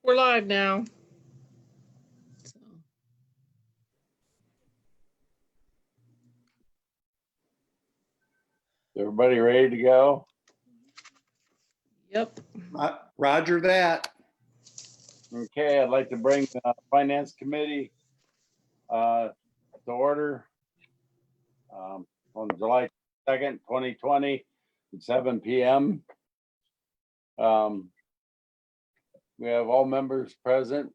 We're live now. So, Everybody ready to go? yep. Roger that. Okay, I'd like to bring the Finance Committee to order on July 2nd, 2020 at 7 p.m. We have all members present,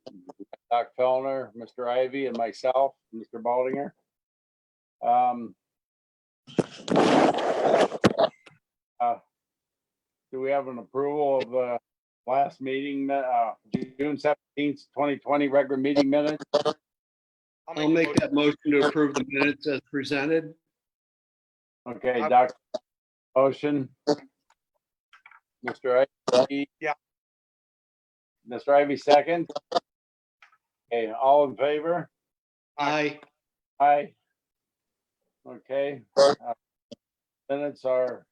Doc Fellner, Mr. Ivy, and myself, Mr. Baldinger. Do we have an approval of the last meeting, June 17th, 2020 regular meeting minutes? I'll make that motion to approve the minutes as presented. Okay, Doc, motion. Mr. Ivy? Yeah. Mr. Ivy, second. Okay, all in favor? Aye. Aye. Okay. Minutes are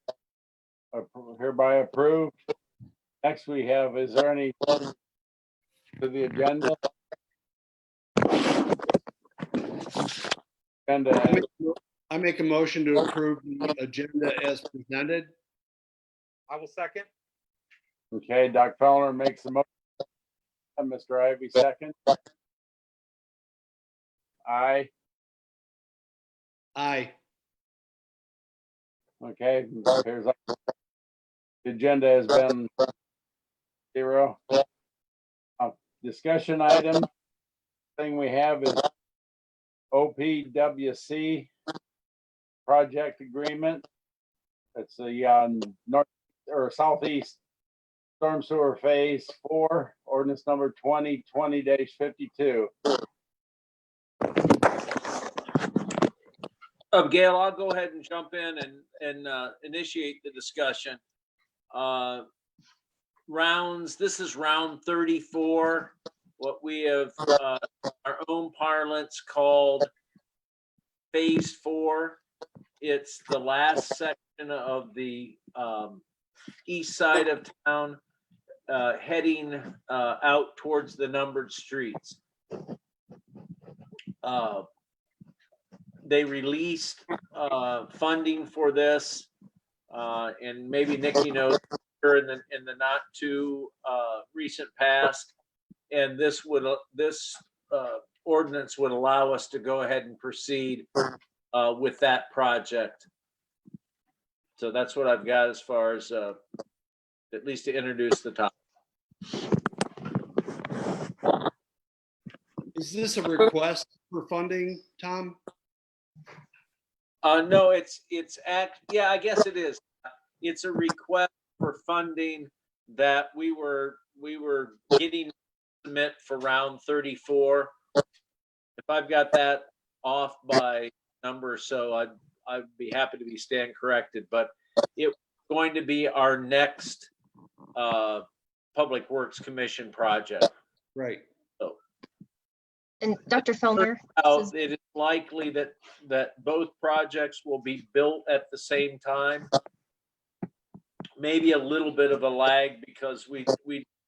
hereby approved. Next we have, is there any to the agenda? I make a motion to approve the agenda as presented. I will second. Okay, Doc Fellner makes the motion. Mr. Ivy, second. Aye. Aye. Okay, here's the agenda has been 0. Discussion item. Thing we have is OPWC project agreement. It's the north or southeast storm sewer phase 4, ordinance number 2020-52. Gail, I'll go ahead and jump in and initiate the discussion. This is round 34, what we have our own parlance called phase 4. It's the last section of the east side of town, heading out towards the numbered streets. They released funding for this, and maybe Nikki knows in the not too recent past, and this ordinance would allow us to go ahead and proceed with that project. So that's what I've got as far as at least to introduce the topic. Is this a request for funding, Tom? No, yeah, I guess it is. It's a request for funding that we were getting to submit for round 34. If I've got that off by number, so I'd be happy to be stand corrected, but it's going to be our next Public Works Commission project. Right. And Dr. Fellner, It is likely that both projects will be built at the same time. Maybe a little bit of a lag because we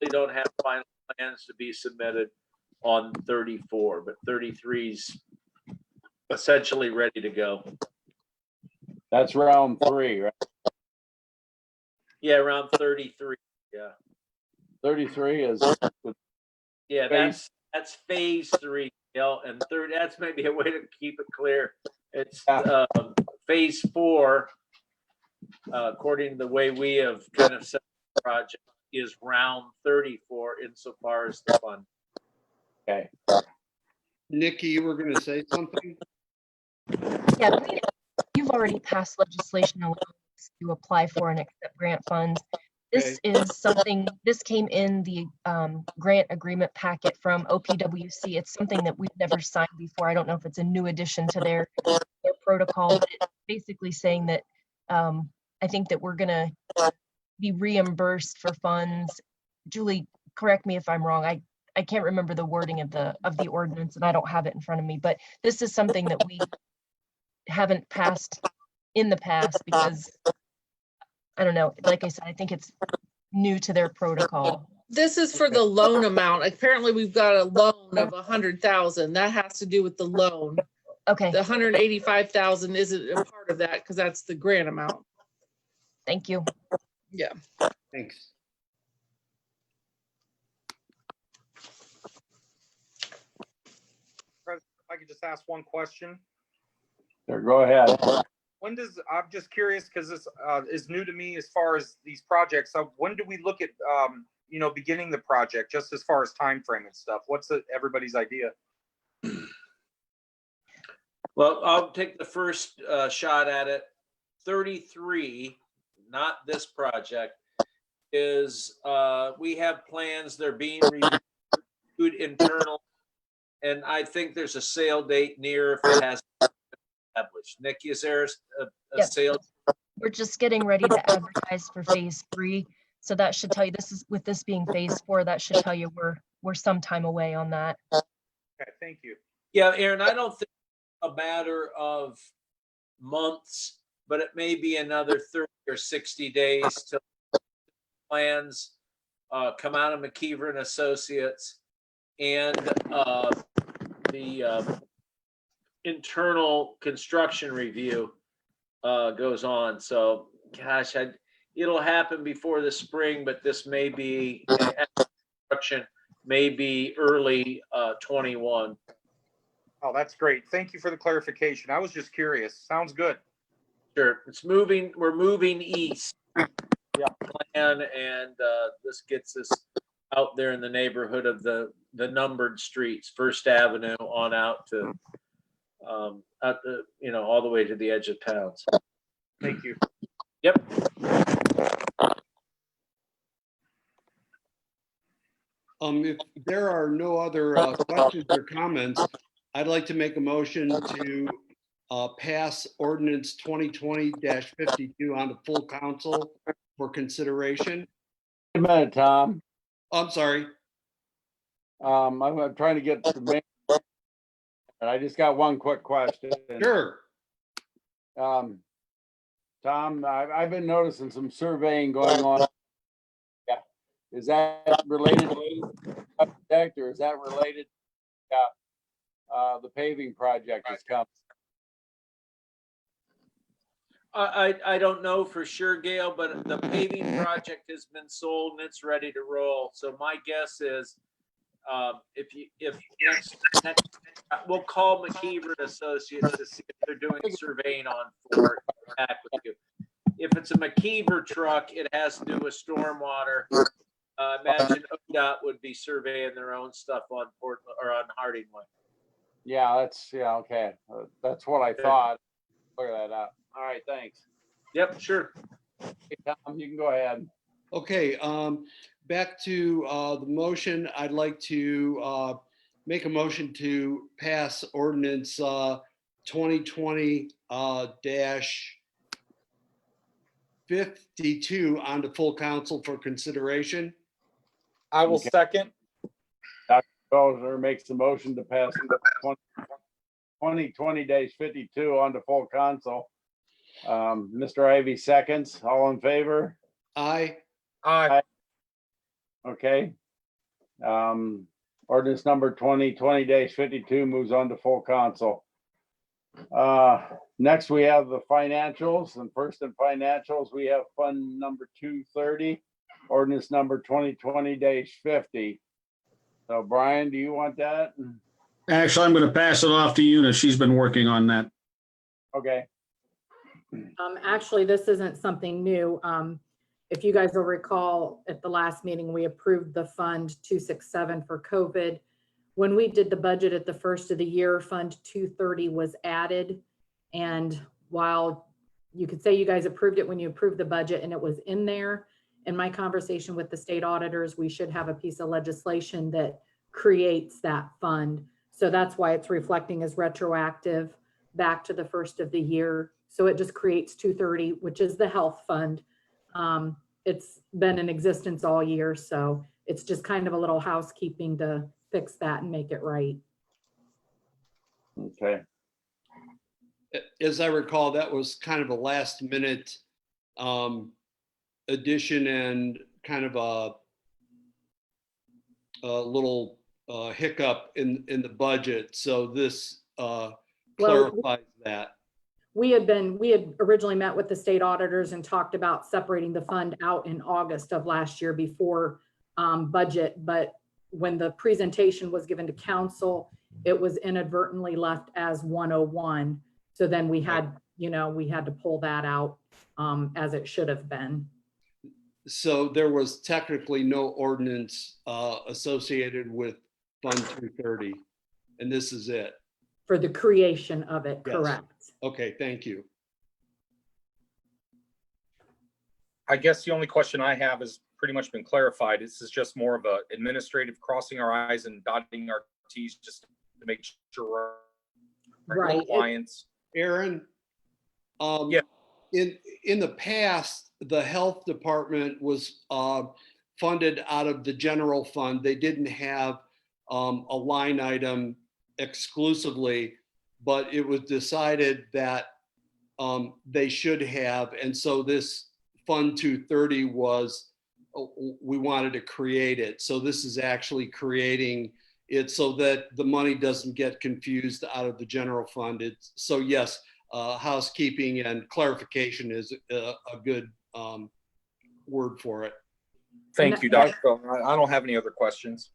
don't have final plans to be submitted on 34, but 33's essentially ready to go. That's round 3, right? Yeah, around 33. Yeah. 33 is. Yeah, that's phase 3, and third. That's maybe a way to keep it clear. It's phase 4, according to the way we have kind of set the project, is round 34 insofar as the fund. Okay. Nikki, you were going to say something? yeah, you've already passed legislation to apply for and accept grant funds. This is something, this came in the grant agreement packet from OPWC. It's something that we've never signed before. I don't know if it's a new addition to their protocol, but it's basically saying that I think that we're gonna be reimbursed for funds. Julie, correct me if I'm wrong. I can't remember the wording of the ordinance and I don't have it in front of me, but this is something that we haven't passed in the past because I don't know, like I said, I think it's new to their protocol. This is for Okay. the loan amount. Apparently, we've got a loan of 100,000. That has to do with the loan. Okay, The 185,000 isn't a part of that because that's the grant amount. thank you. Yeah. Thanks. President, if I could just ask one question. There, go ahead. When does, I'm just curious, because this is new to me as far as these projects. So when do we look at, beginning the project, just as far as time frame and stuff? What's everybody's idea? Well, I'll take the first shot at it. 33, not this project, is we have plans. They're being reviewed internal, and I think there's a sale date near if it has established. Nikki, is there a Yep. sale? We're just getting ready to advertise for phase 3. So that should tell you, with this being phase 4, that should tell you we're some time away on that. Okay, thank you. Yeah, Aaron, I don't think a matter of months, but it may be another 30 or 60 days till plans come out of McKeever and Associates and the internal construction review goes on. So, gosh, it'll happen before the spring, but this may be construction, maybe early 21. Oh, that's great. Thank you for the clarification. I was just curious. Sounds good. Sure, it's moving. We're moving east. Yeah, plan, and this gets us out there in the neighborhood of the numbered streets, First Avenue on out to all the way to the edge of town. So, Thank you. yep. If there are no other questions or comments, I'd like to make a motion to pass ordinance 2020-52 on to full council for consideration. Wait a minute, Tom. I'm sorry. I'm trying to get the main, and I just got one quick question. Sure. Tom, I've been noticing some surveying going on. Yeah. Is that related to the project, or is that related? The paving project is coming. I don't know for sure, Gail, but the paving project has been sold and it's ready to roll. So my guess is, if next, we'll call McKeever and Associates to see if they're doing surveying on for it, back with you. If it's a McKeever truck, it has to do with stormwater. Imagine ODOT would be surveying their own stuff on Portland or on Hardingway. Yeah, okay. That's what I thought. Clear that up. All right, thanks. Yep, sure. Hey, Tom, you can go ahead. Okay, back to the motion. I'd like to make a motion to pass ordinance 2020 52 onto full council for consideration. I will Okay. second. Gozer makes the motion to pass 2020-52 on to full council. Mr. Ivy seconds. All in favor? Aye. Aye. Okay. Ordinance number 2020-52 moves on to full council. Next, we have the financials, and first in financials, we have fund number 230, ordinance number 2020-50. So Brian, do you want that? Actually, I'm going to pass it off to Una. She's been working on that. Okay, Actually, this isn't something new. If you guys will recall, at the last meeting, we approved the Fund 267 for COVID. When we did the budget at the first of the year, Fund 230 was added. And while you could say you guys approved it when you approved the budget and it was in there, in my conversation with the state auditors, we should have a piece of legislation that creates that fund. So that's why it's reflecting as retroactive back to the first of the year. So it just creates 230, which is the health fund. It's been in existence all year. So it's just kind of a little housekeeping to fix that and make it right. okay. As I recall, that was kind of a last minute addition and kind of little hiccup in the budget. So this Well, clarifies that. we had originally met with the state auditors and talked about separating the fund out in August of last year before budget. But when the presentation was given to council, it was inadvertently left as 101. So then we had to pull that out as it should have been. So there was technically no ordinance associated with Fund 230, and this is it. For the creation of it, Yes. correct. Okay, thank you. I guess the only question I have has pretty much been clarified. This is just more of a administrative crossing our i's and dotting our t's just to make sure we're Right. in compliance. Aaron, Yeah. in the past, the health department was funded out of the general fund. They didn't have a line item exclusively, but it was decided that they should have. And so this Fund 230 was, we wanted to create it. So this is actually creating it so that the money doesn't get confused out of the general fund. So yes, housekeeping and clarification is a good word for it. Thank you, Dr. Feldman. I don't have any other questions.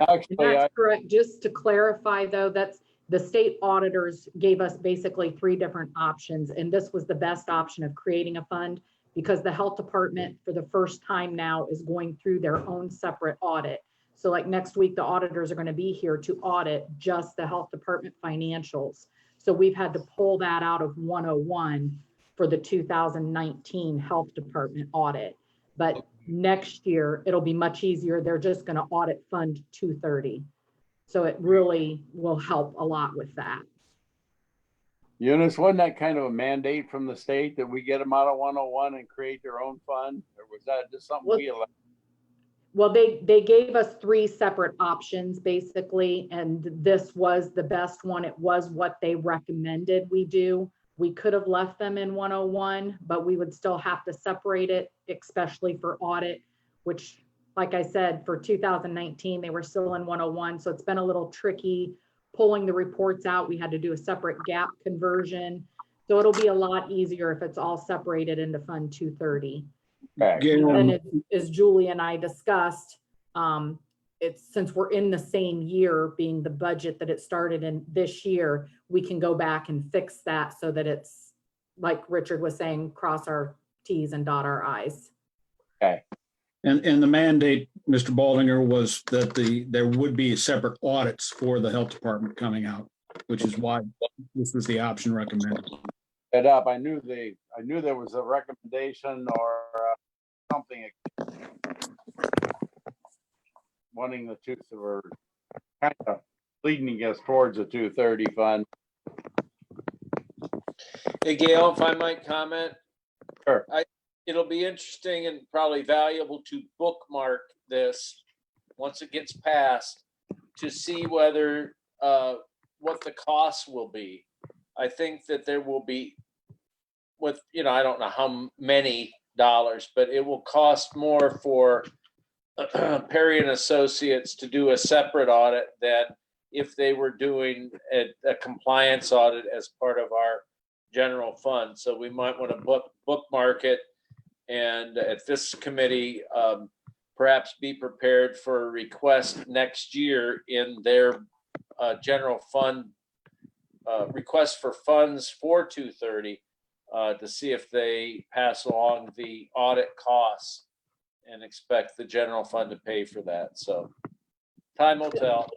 Actually, That's correct. Just to clarify though, that's the state auditors gave us basically 3 different options. And this was the best option of creating a fund because the health department for the first time now is going through their own separate audit. So like next week, the auditors are going to be here to audit just the health department financials. So we've had to pull that out of 101 for the 2019 health department audit. But next year, it'll be much easier. They're just going to audit Fund 230. So it really will help a lot with that. Eunice, wasn't that kind of a mandate from the state that we get them out of 101 and create their own fund? Or was that just something we elected? Well, they gave us 3 separate options basically, and this was the best one. It was what they recommended we do. We could have left them in 101, but we would still have to separate it, especially for audit, which, like I said, for 2019, they were still in 101. So it's been a little tricky pulling the reports out. We had to do a separate gap conversion. So it'll be a lot easier if it's all separated into Fund 230. Okay. And as Julie and I discussed, it's since we're in the same year being the budget that it started in this year, we can go back and fix that so that it's, like Richard was saying, cross our T's and dot our I's. Okay. And the mandate, Mr. Baldinger, was that there would be separate audits for the health department coming out, which is why this was the option recommended. It up. I knew there was a recommendation or something wanting the tooth or kind of leading us towards a 230 fund. Hey, Gail, if I might comment. Sure. It'll be interesting and probably valuable to bookmark this once it gets passed to see whether what the costs will be. I think that there will be, with, I don't know how many dollars, but it will cost more for Perry and Associates to do a separate audit than if they were doing a compliance audit as part of our general fund. So we might want to bookmark it, and at this committee, perhaps be prepared for a request next year in their general fund request for funds for 230 to see if they pass along the audit costs and expect the general fund to pay for that. So time will tell.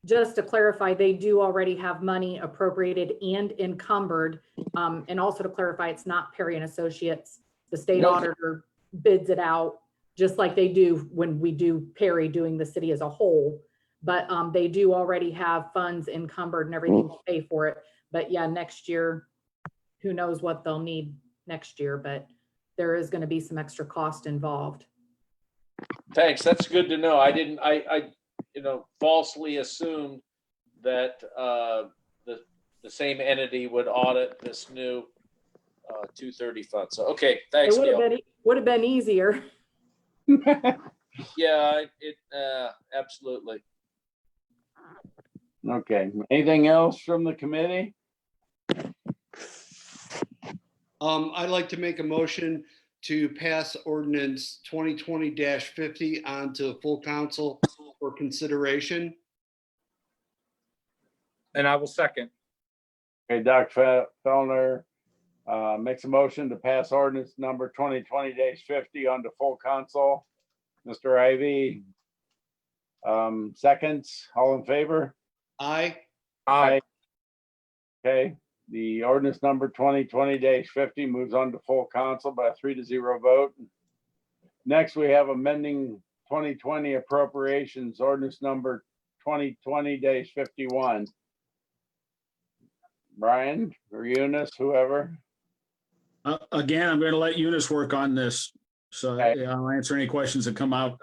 Just to clarify, they do already have money appropriated and encumbered. And also to clarify, it's not Perry and Associates. The state auditor bids it out, just like they do when we do Perry doing the city as a whole. But they do already have funds encumbered and everything to pay for it. But yeah, next year, who knows what they'll need next year, but there is going to be some extra cost involved. Thanks. That's good to know. I falsely assumed that the same entity would audit this new 230 fund. So, okay, thanks, Gail. Would have been easier. Yeah, absolutely. Okay, anything else from the committee? I'd like to make a motion to pass ordinance 2020-50 on to full council for consideration. And I will second. Okay, Dr. Fellner makes a motion to pass ordinance number 2020-50 on to full council. Mr. Ivy seconds, all in favor? Aye. Aye. Okay, the ordinance number 2020-50 moves on to full council by a 3-0 vote. Next, we have amending 2020 appropriations ordinance number 2020-51. Brian or Eunice, whoever. Again, I'm going to let Eunice work on this. So Okay. yeah, I'll answer any questions that come out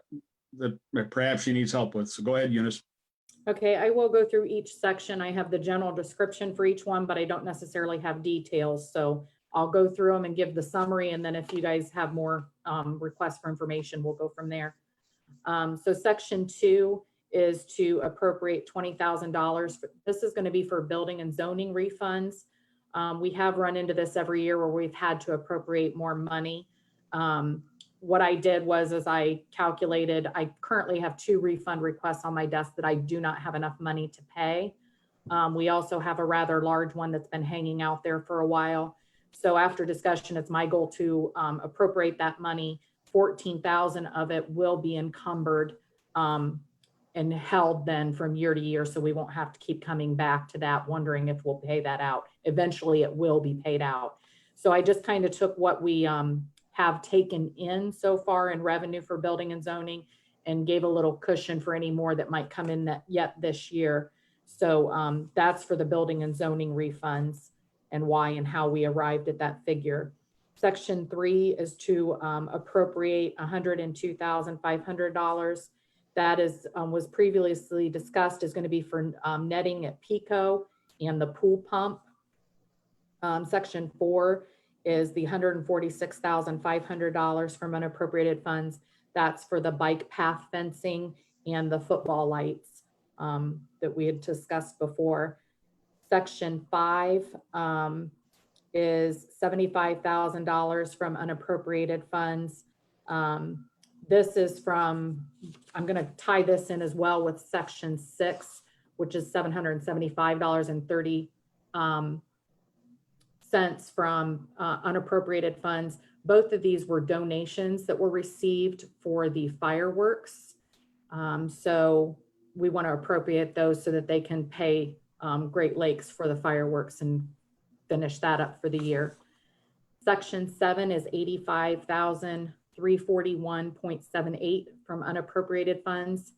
that perhaps she needs help with. So go ahead, Eunice. Okay, I will go through each section. I have the general description for each one, but I don't necessarily have details. So I'll go through them and give the summary. And then if you guys have more requests for information, we'll go from there. So section 2 is to appropriate $20,000. This is going to be for building and zoning refunds. We have run into this every year where we've had to appropriate more money. What I did was, as I calculated, I currently have 2 refund requests on my desk that I do not have enough money to pay. We also have a rather large one that's been hanging out there for a while. So after discussion, it's my goal to appropriate that money. 14,000 of it will be encumbered and held then from year to year. So we won't have to keep coming back to that, wondering if we'll pay that out. Eventually it will be paid out. So I just kind of took what we have taken in so far in revenue for building and zoning and gave a little cushion for any more that might come in that yet this year. So that's for the building and zoning refunds and why and how we arrived at that figure. Section 3 is to appropriate $102,500. That is was previously discussed is going to be for netting at Pico and the pool pump. Section 4 is the $146,500 from unappropriated funds. That's for the bike path fencing and the football lights that we had discussed before. Section 5 is $75,000 from unappropriated funds. This is from, I'm going to tie this in as well with section 6, which is $775.30 from unappropriated funds. Both of these were donations that were received for the fireworks. So we want to appropriate those so that they can pay Great Lakes for the fireworks and finish that up for the year. Section 7 is $85,341.78 from unappropriated funds.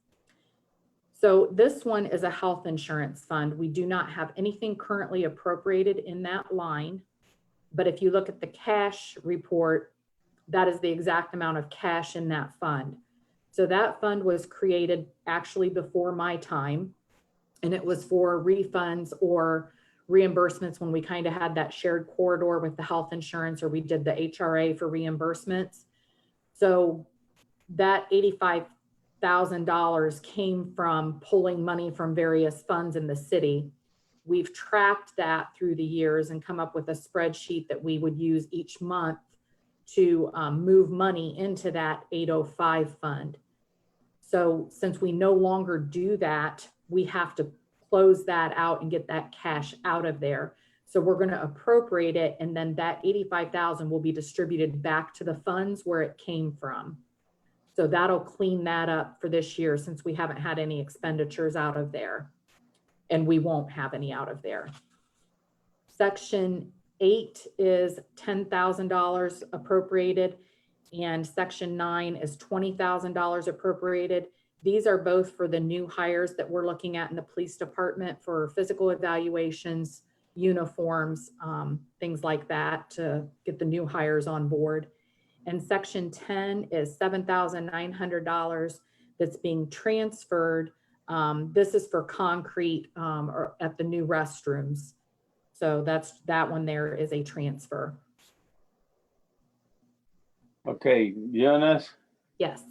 So this one is a health insurance fund. We do not have anything currently appropriated in that line. But if you look at the cash report, that is the exact amount of cash in that fund. So that fund was created actually before my time, and it was for refunds or reimbursements when we kind of had that shared corridor with the health insurance, or we did the HRA for reimbursements. So that $85,000 came from pulling money from various funds in the city. We've tracked that through the years and come up with a spreadsheet that we would use each month to move money into that 805 fund. So since we no longer do that, we have to close that out and get that cash out of there. So we're going to appropriate it, and then that 85,000 will be distributed back to the funds where it came from. So that'll clean that up for this year, since we haven't had any expenditures out of there, and we won't have any out of there. Section 8 is $10,000 appropriated, and section 9 is $20,000 appropriated. These are both for the new hires that we're looking at in the police department for physical evaluations, uniforms, things like that, to get the new hires on board. And section 10 is $7,900 that's being transferred. This is for concrete or at the new restrooms. So that one there is a transfer. Okay, Eunice, Yes.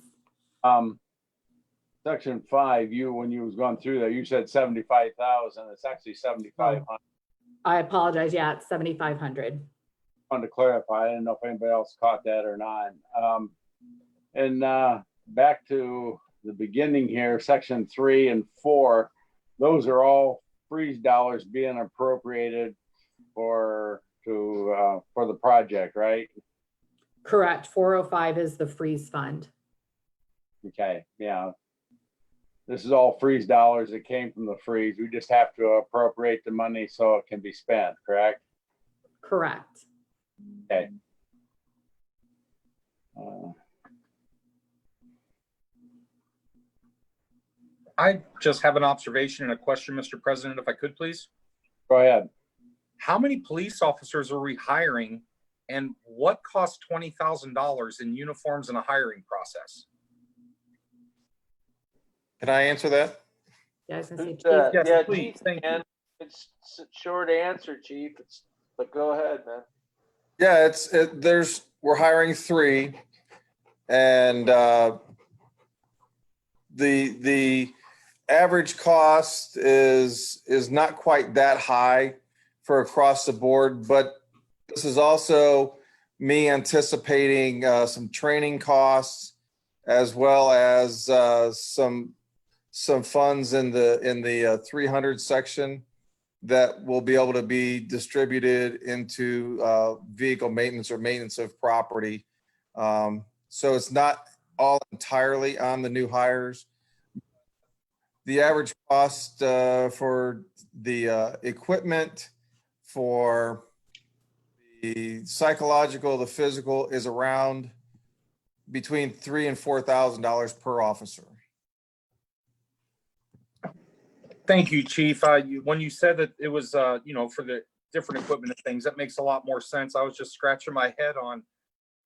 Section 5, when you was going through there, you said 75,000. It's actually 7,500. I apologize. Yeah, it's 7,500. Wanted to clarify. I didn't know if anybody else caught that or not. And back to the beginning here, section 3 and 4, those are all freeze dollars being appropriated for the project, right? Correct. 405 is the freeze fund. Okay, yeah. This is all freeze dollars that came from the freeze. We just have to appropriate the money so it can be spent, correct? Correct. Okay. I just have an observation and a question, Mr. President, if I could, please. Go ahead. How many police officers are we hiring, and what costs $20,000 in uniforms and a hiring process? Can I answer that? Yeah, I was gonna say, Chief. Yes, Yeah, please. Chief, Thank you. and it's a short answer, Chief. But go ahead, man. Yeah, we're hiring 3, and the average cost is not quite that high for across the board, but this is also me anticipating some training costs as well as some funds in the 300 section that will be able to be distributed into vehicle maintenance or maintenance of property. So it's not all entirely on the new hires. The average cost for the equipment, for the psychological, the physical is around between $3,000 and $4,000 per officer. Thank you, Chief. When you said that it was, for the different equipment and things, that makes a lot more sense. I was just scratching my head on,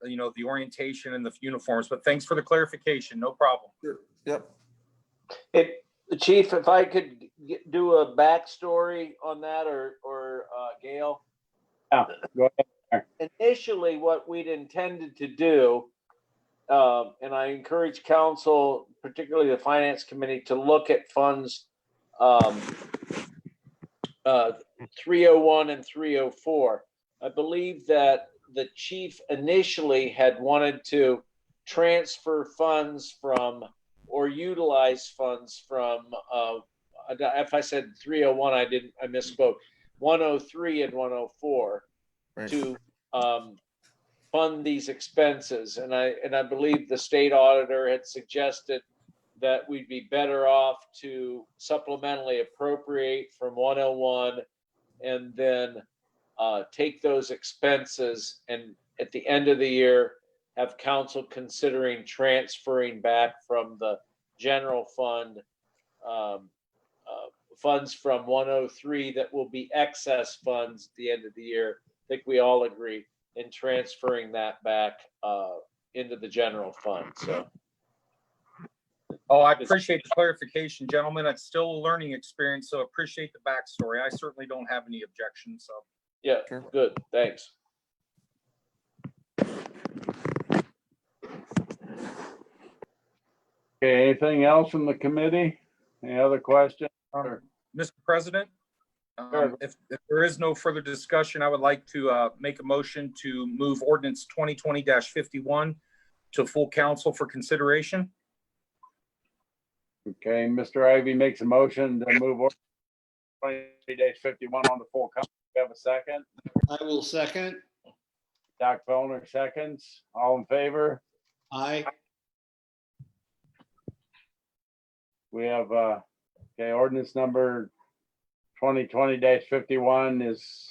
the orientation and the uniforms, but thanks for the clarification. No problem. Yep. Chief, if I could do a backstory on that, or Gail. Yeah, go ahead. Initially, what we'd intended to do, and I encourage council, particularly the finance committee, to look at funds 301 and 304. I believe that the chief initially had wanted to transfer funds from, or utilize funds from, if I said 301, I misspoke, 103 and 104 Right. to fund these expenses. And I believe the state auditor had suggested that we'd be better off to supplementally appropriate from 101 and then take those expenses, and at the end of the year have council considering transferring back from the general fund funds from 103 that will be excess funds at the end of the year. I think we all agree in transferring that back into the general fund. So. Oh, I appreciate the clarification, gentlemen. It's still a learning experience, so appreciate the backstory. I certainly don't have any objections. So. Yeah, Sure. good. Thanks. Okay, anything else from the committee? Any other questions? Mr. President, Sure. if there is no further discussion, I would like to make a motion to move ordinance 2020-51 to full council for consideration. Okay, Mr. Ivy makes a motion to move 20-51 on the full council. Do you have a second? I will second. Doc Fellner seconds. All in favor? Aye. We have, ordinance number 2020-51 is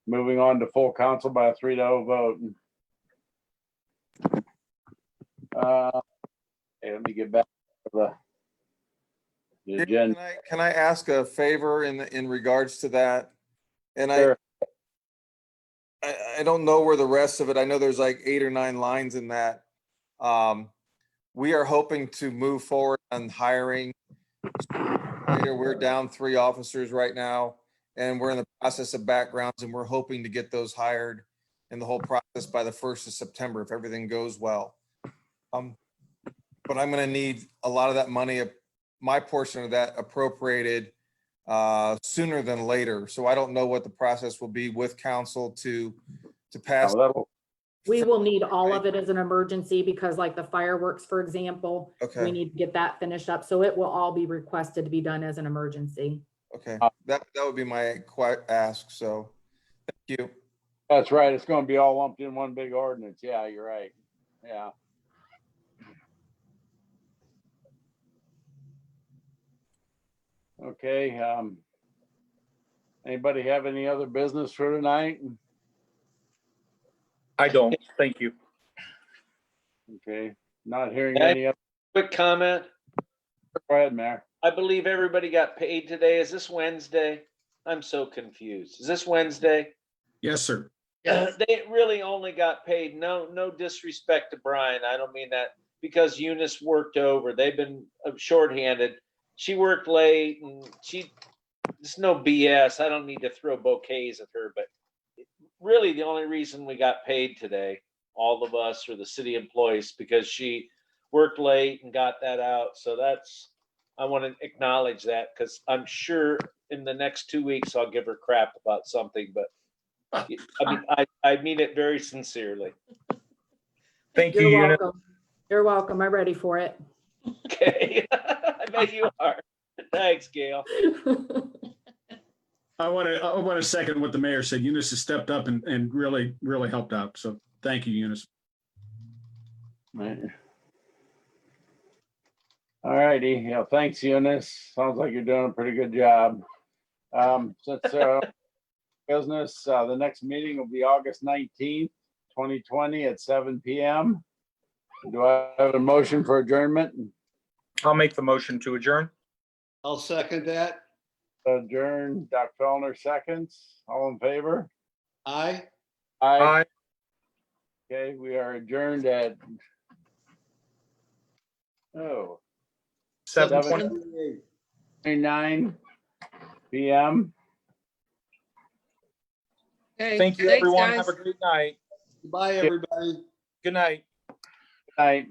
moving on to full council by a 3-0 vote. Let me get back to the agenda. Can I ask a favor in regards to that? And Sure. I don't know where the rest of it, I know there's like 8 or 9 lines in that. We are hoping to move forward on hiring. We're down 3 officers right now, and we're in the process of backgrounds, and we're hoping to get those hired in the whole process by the 1st of September if everything goes well. but I'm gonna need a lot of that money, my portion of that appropriated sooner than later. So I don't know what the process will be with council to pass. We will need all of it as an emergency because like the fireworks, for example, we Okay, need to get that finished up. So it will all be requested to be done as an emergency. okay. That would be my ask. So thank you. That's right. It's gonna be all lumped in one big ordinance. Yeah, you're right. Yeah. Okay, anybody have any other business for tonight? I don't. Thank you. Okay, not hearing any other. Quick comment. Go ahead, Mayor. I believe everybody got paid today. Is this Wednesday? I'm so confused. Is this Wednesday? Yes, sir. They really only got paid. No disrespect to Brian. I don't mean that because Eunice worked over. They've been shorthanded. She worked late and it's no BS. I don't need to throw bouquets at her, but really the only reason we got paid today, all of us or the city employees, because she worked late and got that out. So I want to acknowledge that because I'm sure in the next 2 weeks I'll give her crap about something, but I mean it very sincerely. Thank you, You're Eunice. welcome. You're welcome. I'm ready for it. Okay. I bet you are. Thanks, Gail. I want to second what the mayor said. Eunice has stepped up and really, really helped out. So thank you, Eunice. Right. All righty. Yeah, thanks, Eunice. Sounds like you're doing a pretty good job. Since business, the next meeting will be August 19th, 2020 at 7 p.m. Do I have a motion for adjournment? I'll make the motion to adjourn. I'll second that. Adjourn. Dr. Fellner seconds. All in favor? Aye. Aye. Aye. Okay, we are adjourned at 7:20. 9 p.m. Okay, Thank you, thanks, everyone. guys. Have a great night. Bye, everybody. Good night. Night.